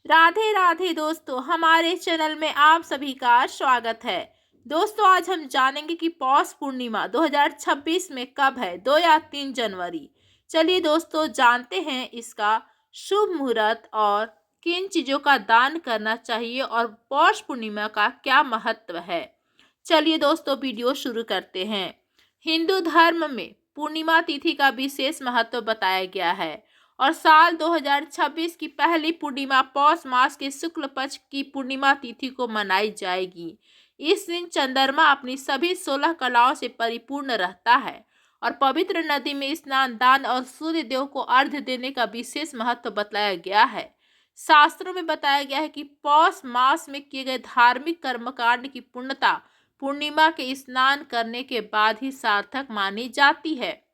राधे राधे दोस्तों, हमारे चैनल में आप सभी का स्वागत है। दोस्तों, आज हम जानेंगे कि पौष पूर्णिमा 2026 में कब है, 2 या 3 जनवरी। चलिए दोस्तों, जानते हैं इसका शुभ मुहूर्त और किन चीज़ों का दान करना चाहिए और पौष पूर्णिमा का क्या महत्व है। चलिए दोस्तों, वीडियो शुरू करते हैं। हिंदू धर्म में पूर्णिमा तिथि का विशेष महत्व बताया गया है और साल 2026 की पहली पूर्णिमा पौष मास के शुक्ल पक्ष की पूर्णिमा तिथि को मनाई जाएगी। इस दिन चंद्रमा अपनी सभी 16 कलाओं से परिपूर्ण रहता है और पवित्र नदी में स्नान, दान और सूर्य देव को अर्घ्य देने का विशेष महत्व बताया गया है। शास्त्रों में बताया गया है कि पौष मास में किए गए धार्मिक कर्मकांड की पूर्णता पूर्णिमा के स्नान करने के बाद ही सार्थक मानी जाती है।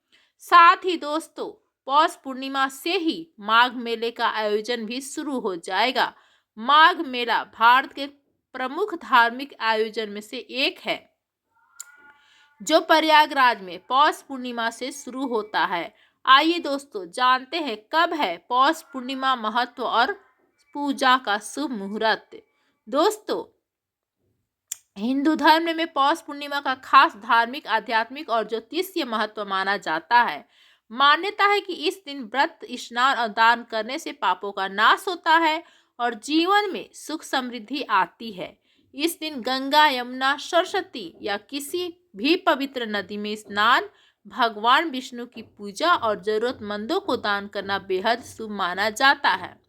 साथ ही दोस्तों, पौष पूर्णिमा से ही माघ मेले का आयोजन भी शुरू हो जाएगा। माघ मेला भारत के प्रमुख धार्मिक आयोजन में से एक है, जो प्रयागराज में पौष पूर्णिमा से शुरू होता है। आइए दोस्तों, जानते हैं कब है पौष पूर्णिमा, महत्व और पूजा का शुभ मुहूर्त। दोस्तों, हिंदू धर्म में पौष पूर्णिमा का खास धार्मिक, आध्यात्मिक और ज्योतिषीय महत्व माना जाता है। मान्यता है कि इस दिन व्रत, स्नान और दान करने से पापों का नाश होता है और जीवन में सुख समृद्धि आती है। इस दिन गंगा, यमुना, सरस्वती या किसी भी पवित्र नदी में स्नान, भगवान विष्णु की पूजा और जरूरतमंदों को दान करना बेहद शुभ माना जाता है।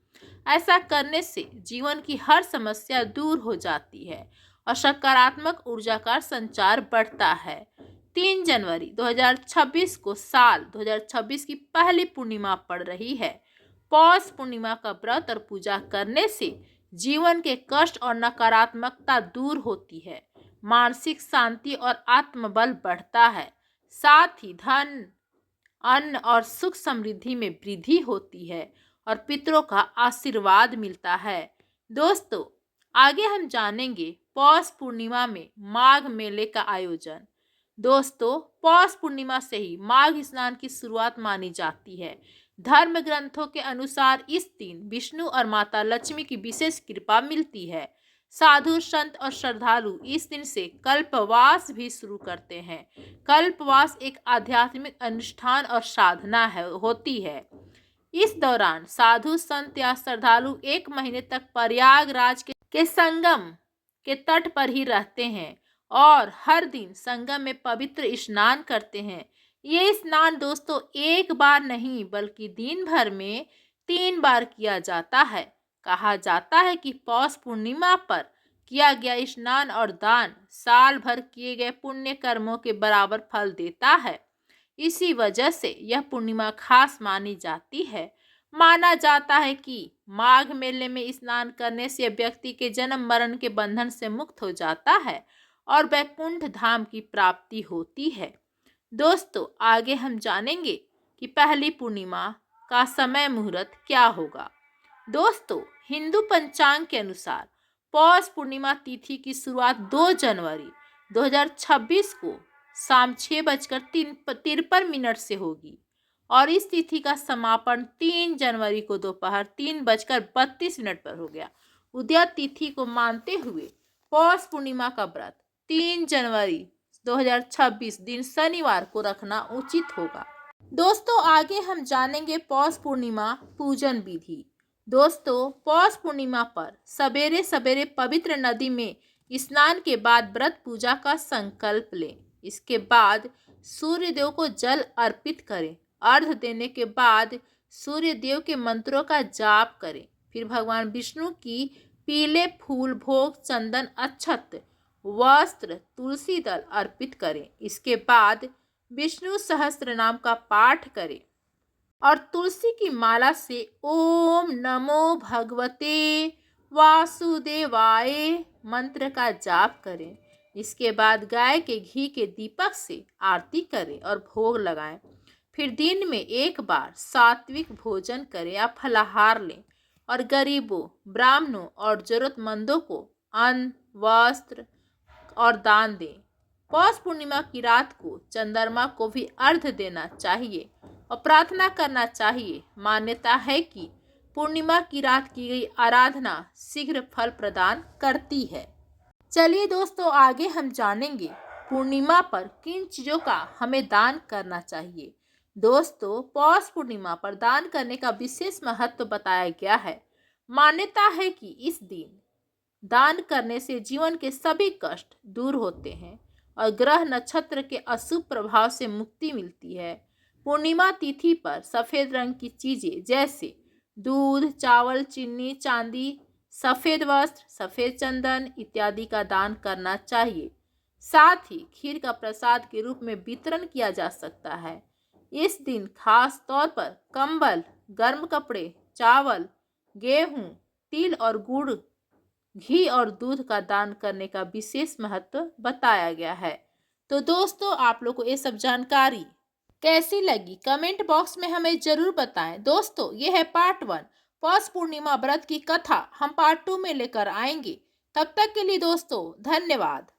ऐसा करने से जीवन की हर समस्या दूर हो जाती है और सकारात्मक ऊर्जा का संचार बढ़ता है। 3 जनवरी 2026 को साल 2026 की पहली पूर्णिमा पड़ रही है। पौष पूर्णिमा का व्रत और पूजा करने से जीवन के कष्ट और नकारात्मकता दूर होती है, मानसिक शांति और आत्मबल बढ़ता है। साथ ही धन, अन्न और सुख समृद्धि में वृद्धि होती है और पितरों का आशीर्वाद मिलता है। दोस्तों, आगे हम जानेंगे पौष पूर्णिमा में माघ मेले का आयोजन। दोस्तों, पौष पूर्णिमा से ही माघ स्नान की शुरुआत मानी जाती है। धर्म ग्रंथों के अनुसार इस दिन विष्णु और माता लक्ष्मी की विशेष कृपा मिलती है। साधु, संत और श्रद्धालु इस दिन से कल्पवास भी शुरू करते हैं। कल्पवास एक आध्यात्मिक अनुष्ठान और साधना होती है। इस दौरान साधु, संत या श्रद्धालु 1 महीने तक प्रयागराज के संगम के तट पर ही रहते हैं और हर दिन संगम में पवित्र स्नान करते हैं। ये स्नान दोस्तों एक बार नहीं बल्कि दिन भर में 3 बार किया जाता है। कहा जाता है कि पौष पूर्णिमा पर किया गया स्नान और दान साल भर किए गए पुण्य कर्मों के बराबर फल देता है। इसी वजह से यह पूर्णिमा खास मानी जाती है। माना जाता है कि माघ मेले में स्नान करने से व्यक्ति के जन्म मरण के बंधन से मुक्त हो जाता है और वैकुंठ धाम की प्राप्ति होती है। दोस्तों, आगे हम जानेंगे कि पहली पूर्णिमा का समय मुहूर्त क्या होगा। दोस्तों, हिंदू पंचांग के अनुसार पौष पूर्णिमा तिथि की शुरुआत 2 जनवरी 2026 को शाम 6:53 से होगी और इस तिथि का समापन 3 जनवरी को दोपहर 3:32 पर हो गया। उदय तिथि को मानते हुए पौष पूर्णिमा का व्रत 3 जनवरी 2026 दिन शनिवार को रखना उचित होगा। दोस्तों, आगे हम जानेंगे पौष पूर्णिमा पूजन विधि। दोस्तों, पौष पूर्णिमा पर सवेरे सवेरे पवित्र नदी में स्नान के बाद व्रत पूजा का संकल्प लें। इसके बाद सूर्य देव को जल अर्पित करें। अर्घ्य देने के बाद सूर्य देव के मंत्रों का जाप करें। फिर भगवान विष्णु की पीले फूल, भोग, चंदन, अक्षत, वस्त्र, तुलसी दल अर्पित करें। इसके बाद विष्णु सहस्त्र नाम का पाठ करें और तुलसी की माला से ओम नमो भगवते वासुदेवाय मंत्र का जाप करें। इसके बाद गाय के घी के दीपक से आरती करें और भोग लगाएं। फिर दिन में एक बार सात्विक भोजन करें या फलाहार लें और गरीबों, ब्राह्मणों और जरूरतमंदों को अन्न, वस्त्र और दान दें। पौष पूर्णिमा की रात को चंद्रमा को भी अर्घ्य देना चाहिए और प्रार्थना करना चाहिए। मान्यता है कि पूर्णिमा की रात की गई आराधना शीघ्र फल प्रदान करती है। चलिए दोस्तों, आगे हम जानेंगे पूर्णिमा पर किन चीज़ों का हमें दान करना चाहिए। दोस्तों, पौष पूर्णिमा पर दान करने का विशेष महत्व बताया गया है। मान्यता है कि इस दिन दान करने से जीवन के सभी कष्ट दूर होते हैं और ग्रह नक्षत्र के अशुभ प्रभाव से मुक्ति मिलती है। पूर्णिमा तिथि पर सफेद रंग की चीजें जैसे दूध, चावल, चीनी, चांदी, सफेद वस्त्र, सफेद चंदन इत्यादि का दान करना चाहिए। साथ ही खीर का प्रसाद के रूप में वितरण किया जा सकता है। इस दिन खास तौर पर कंबल, गर्म कपड़े, चावल, गेहूं, तिल और गुड़, घी और दूध का दान करने का विशेष महत्व बताया गया है। तो दोस्तों, आप लोग को ये सब जानकारी कैसी लगी कमेंट बॉक्स में हमें जरूर बताएं। दोस्तों, ये है पार्ट 1 पौष पूर्णिमा व्रत की कथा। हम पार्ट 2 में लेकर आएंगे। तब तक के लिए दोस्तों धन्यवाद।